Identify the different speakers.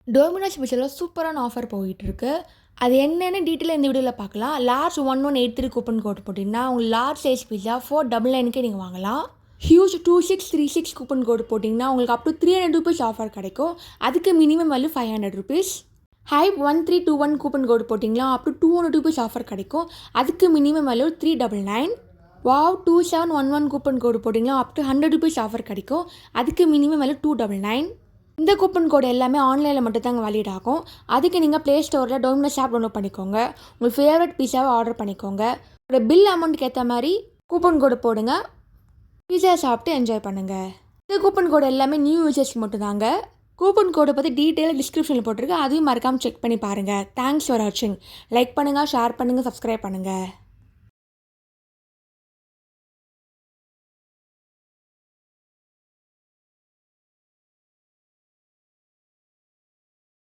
Speaker 1: Domino ஸ்பெஷலில் சூப்பரான offer போயிட்டுருக்கு. அது என்னென்னு டீட்டெயிலாக இந்த வீடியோவில் பார்க்கலாம். Rs.100 கூப்பன் கோட் போட்டிங்கன்னா உங்களுக்கு லார்ஜ் சைஸ் பீஸா 499 நீங்கள் வாங்கலாம். ஹியூஜ் 2636 கூப்பன் கோட் போட்டிங்கன்னா உங்களுக்கு அப் டு 300 ரூபீஸ் ஆஃபர் கிடைக்கும். அதுக்கு minimum value 500 rupees. Hype 1321 coupon code போட்டிங்கன்னா அப் டு 200 ரூபீஸ் ஆஃபர் கிடைக்கும். அதுக்கு minimum value 399. WOW2711 coupon code போட்டிங்கன்னா அப் டு 100 ரூபீஸ் ஆஃபர் கிடைக்கும். அதுக்கு மினிமம் வேல்யூ 299. இந்த கூப்பன் கோடு எல்லாமே ஆன்லைனில் மட்டும் தாங்க வேலிட் ஆகும். அதுக்கு நீங்கள் ப்ளே ஸ்டோரில் டொமினோஸ் ஆப் டவுன்லோட் பண்ணிக்கோங்க. உங்கள் ஃபேவரட் பீஸாவை ஆர்டர் பண்ணிக்கோங்க. உங்களோட பில் அமௌண்ட்டுக்கு ஏற்ற மாதிரி கூப்பன் கோடு போடுங்க. பீஸா சாப்பிட்டு என்ஜாய் பண்ணுங்கள். இந்த கூப்பன் கோடு எல்லாமே நியூ யூசர்ஸ்க்கு மட்டும் தாங்க. கூப்பன் கோடை பற்றி டீட்டெயிலாக டிஸ்கிரிப்ஷனில் போட்டிருக்கு. அதையும் மறக்காமல் செக் பண்ணி பாருங்கள். தேங்க்ஸ் ஃபார் வாட்சிங். லைக் பண்ணுங்கள், ஷேர் பண்ணுங்கள், சப்ஸ்கிரைப் பண்ணுங்கள்.